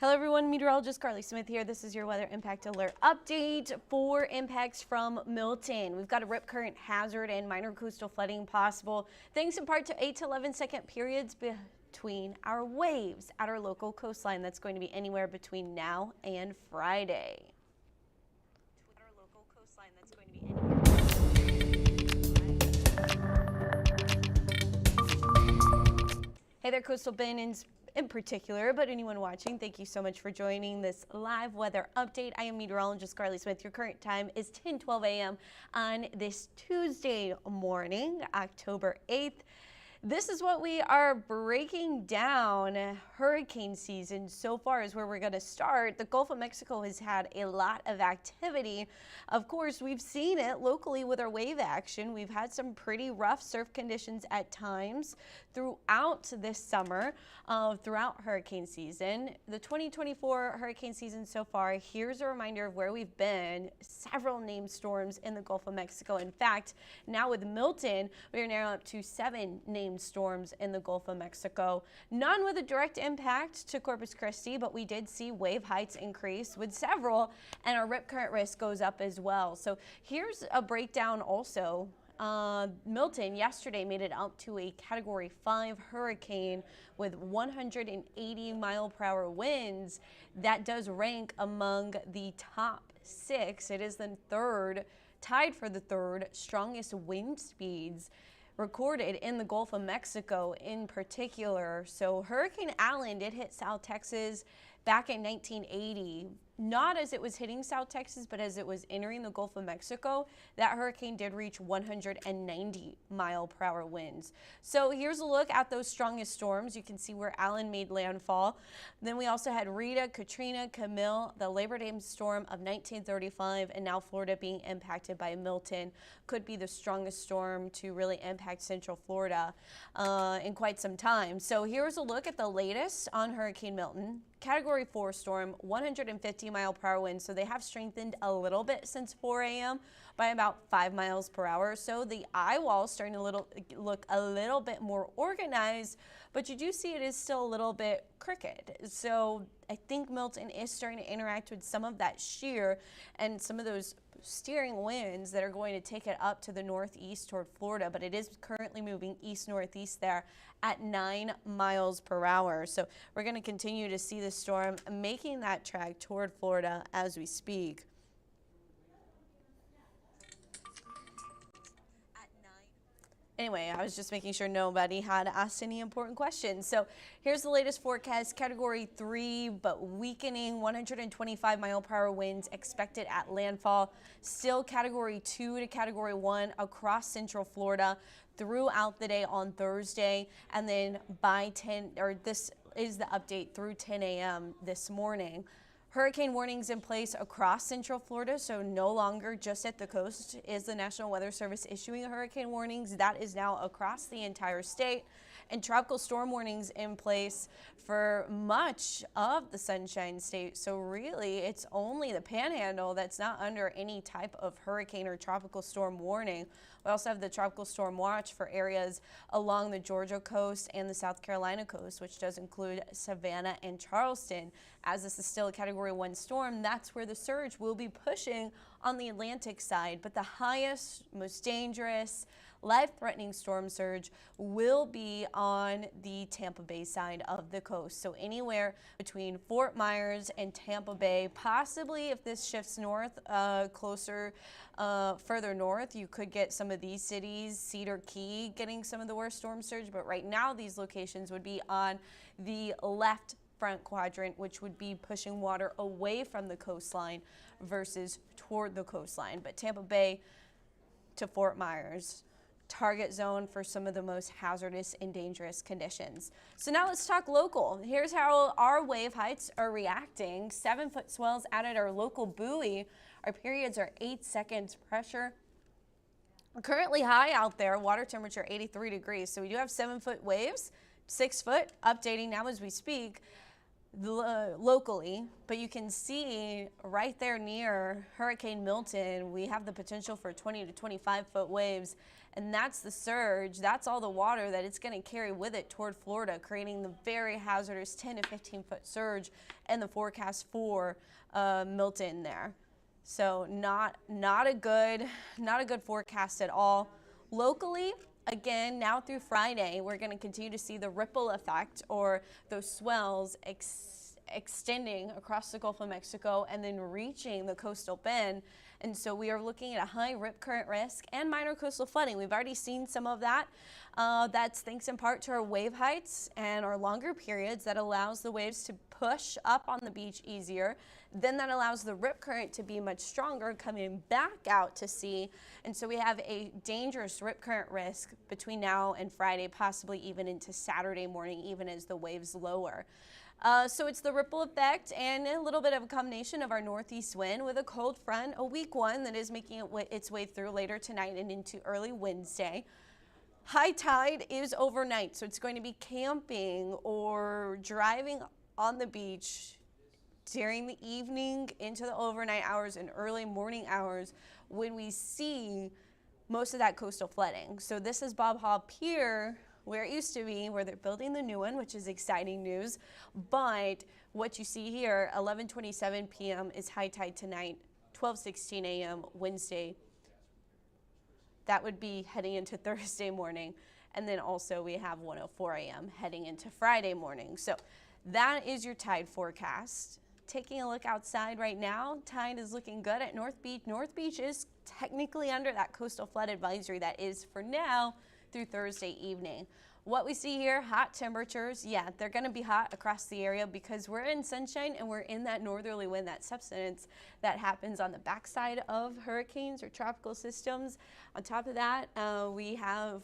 Hello everyone, meteorologist Carly Smith here. This is your weather impact alert update for impacts from Milton. We've got a rip current hazard and minor coastal flooding possible, thanks in part to 8 to 11 second periods between our waves at our local coastline. That's going to be anywhere between now and Friday. At our local coastline, that's going to be Hey there, Coastal Bend in particular, but anyone watching, thank you so much for joining this live weather update. I am meteorologist Carly Smith. Your current time is 10:12 a.m. on this Tuesday morning, October 8th. This is what we are breaking down. Hurricane season so far is where we're going to start. The Gulf of Mexico has had a lot of activity. Of course, we've seen it locally with our wave action. We've had some pretty rough surf conditions at times throughout this summer, throughout hurricane season. The 2024 hurricane season so far, here's a reminder of where we've been. Several named storms in the Gulf of Mexico. In fact, now with Milton, we are now up to 7 named storms in the Gulf of Mexico. None with a direct impact to Corpus Christi, but we did see wave heights increase with several, and our rip current risk goes up as well. So here's a breakdown also. Milton yesterday made it up to a Category 5 hurricane with 180 mile per hour winds. That does rank among the top 6. It is the tied for the third strongest wind speeds recorded in the Gulf of Mexico in particular. So Hurricane Allen did hit South Texas back in 1980. Not as it was hitting South Texas, but as it was entering the Gulf of Mexico, that hurricane did reach 190 mile per hour winds. So here's a look at those strongest storms. You can see where Allen made landfall. Then we also had Rita, Katrina, Camille, the Labor Day storm of 1935, and now Florida being impacted by Milton. Could be the strongest storm to really impact Central Florida in quite some time. So here's a look at the latest on Hurricane Milton. Category 4 storm, 150 mile per hour winds. So they have strengthened a little bit since 4 a.m. by about 5 miles per hour. So the eye wall is starting to look a little bit more organized, but you do see it is still a little bit crooked. So I think Milton is starting to interact with some of that shear and some of those steering winds that are going to take it up to the northeast toward Florida, but it is currently moving east-northeast there at 9 miles per hour. So we're going to continue to see the storm making that track toward Florida as we speak. Anyway, I was just making sure nobody had asked any important questions. So here's the latest forecast. Category 3, but weakening, 125 mile per hour winds expected at landfall. Still Category 2 to Category 1 across Central Florida throughout the day on Thursday. And then by 10, or this is the update through 10 a.m. this morning. Hurricane warnings in place across Central Florida, so no longer just at the coast is the National Weather Service issuing hurricane warnings. That is now across the entire state. And tropical storm warnings in place for much of the Sunshine State. So really, it's only the Panhandle that's not under any type of hurricane or tropical storm warning. We also have the tropical storm watch for areas along the Georgia coast and the South Carolina coast, which does include Savannah and Charleston. As this is still a Category 1 storm, that's where the surge will be pushing on the Atlantic side. But the highest, most dangerous, life-threatening storm surge will be on the Tampa Bay side of the coast. So anywhere between Fort Myers and Tampa Bay, possibly if this shifts north, further north, you could get some of these cities, Cedar Key getting some of the worst storm surge. But right now, these locations would be on the left front quadrant, which would be pushing water away from the coastline versus toward the coastline. But Tampa Bay to Fort Myers, target zone for some of the most hazardous and dangerous conditions. So now let's talk local. Here's how our wave heights are reacting. 7-foot swells out at our local buoy. Our periods are 8 seconds. Pressure currently high out there. Water temperature 83 degrees. So we do have 7-foot waves. 6 foot updating now as we speak. locally, but you can see right there near Hurricane Milton, we have the potential for 20 to 25 foot waves, and that's the surge. That's all the water that it's going to carry with it toward Florida, creating the very hazardous 10 to 15 foot surge in the forecast for Milton there. So not a good forecast at all. Locally, again, now through Friday, we're going to continue to see the ripple effect, or those swells extending across the Gulf of Mexico and then reaching the coastal bend. And so we are looking at a high rip current risk and minor coastal flooding. We've already seen some of that. That's thanks in part to our wave heights and our longer periods that allows the waves to push up on the beach easier. Then that allows the rip current to be much stronger, coming back out to sea. And so we have a dangerous rip current risk between now and Friday, possibly even into Saturday morning, even as the waves lower. So it's the ripple effect and a little bit of a combination of our northeast wind with a cold front, a weak one that is making its way through later tonight and into early Wednesday. High tide is overnight, so it's going to be camping or driving on the beach during the evening into the overnight hours and early morning hours when we see most of that coastal flooding. So this is Bob Haw Pier, where it used to be, where they're building the new one, which is exciting news. But what you see here, 11:27 p.m. is high tide tonight, 12:16 a.m. Wednesday. That would be heading into Thursday morning. And then also we have 1:04 a.m. heading into Friday morning. So that is your tide forecast. Taking a look outside right now, tide is looking good at North Beach. North Beach is technically under that coastal flood advisory that is for now through Thursday evening. What we see here, hot temperatures, yeah, they're going to be hot across the area because we're in sunshine and we're in that northerly wind, that subsidence that happens on the backside of hurricanes or tropical systems. On top of that, we have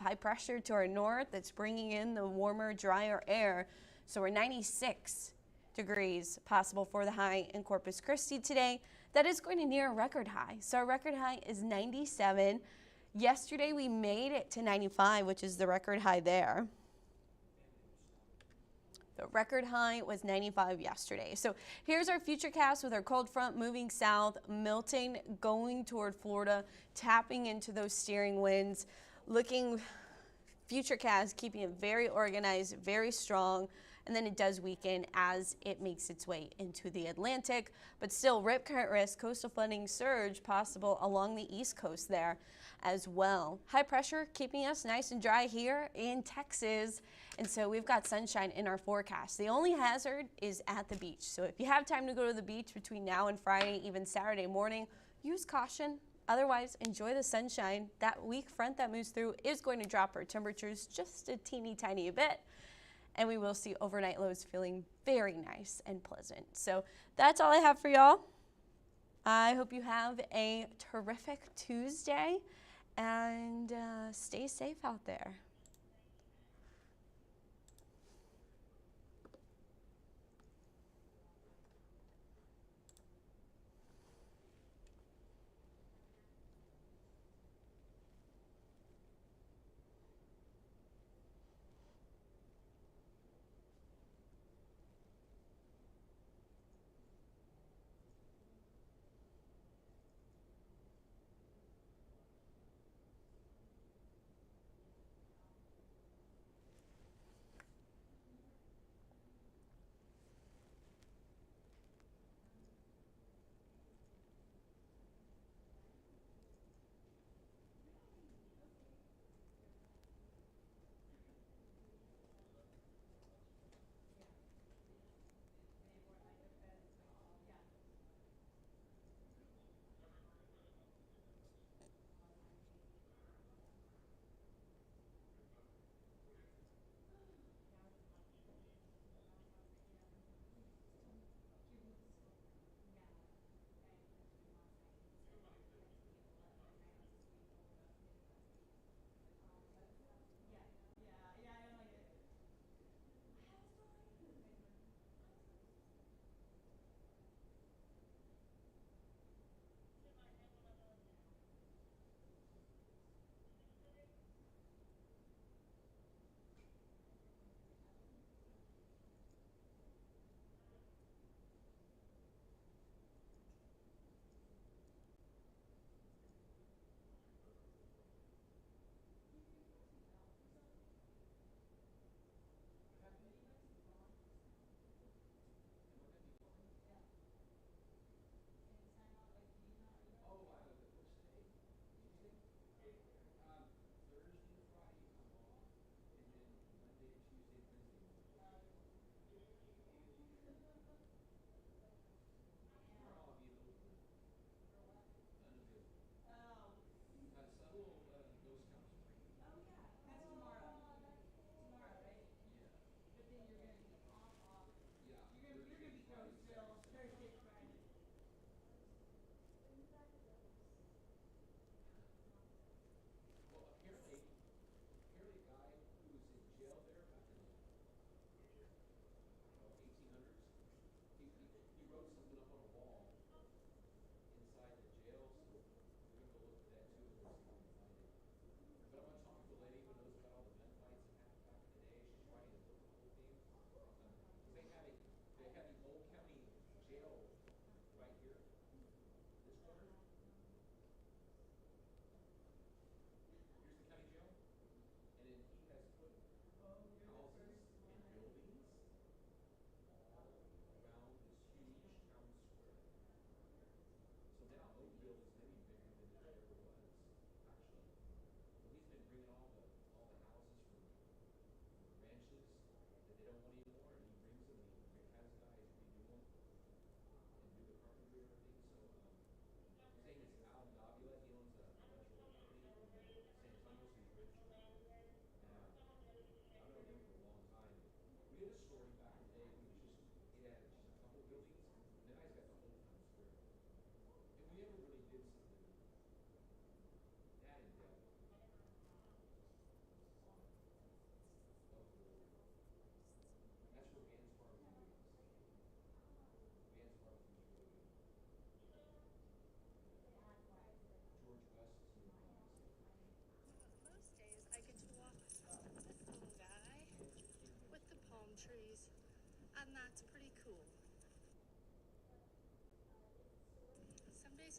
high pressure to our north that's bringing in the warmer, drier air. So we're 96 degrees possible for the high in Corpus Christi today. That is going to near a record high. So our record high is 97. Yesterday we made it to 95, which is the record high there. The record high was 95 yesterday. So here's our future cast with our cold front moving south, Milton going toward Florida, tapping into those steering winds, looking future cast, keeping it very organized, very strong. And then it does weaken as it makes its way into the Atlantic, but still rip current risk, coastal flooding surge possible along the east coast there as well. High pressure keeping us nice and dry here in Texas, and so we've got sunshine in our forecast. The only hazard is at the beach, so if you have time to go to the beach between now and Friday, even Saturday morning, use caution. Otherwise, enjoy the sunshine. That weak front that moves through is going to drop our temperatures just a teeny tiny bit. And we will see overnight lows feeling very nice and pleasant. So that's all I have for y'all. I hope you have a terrific Tuesday and stay safe out there.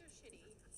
are shitty.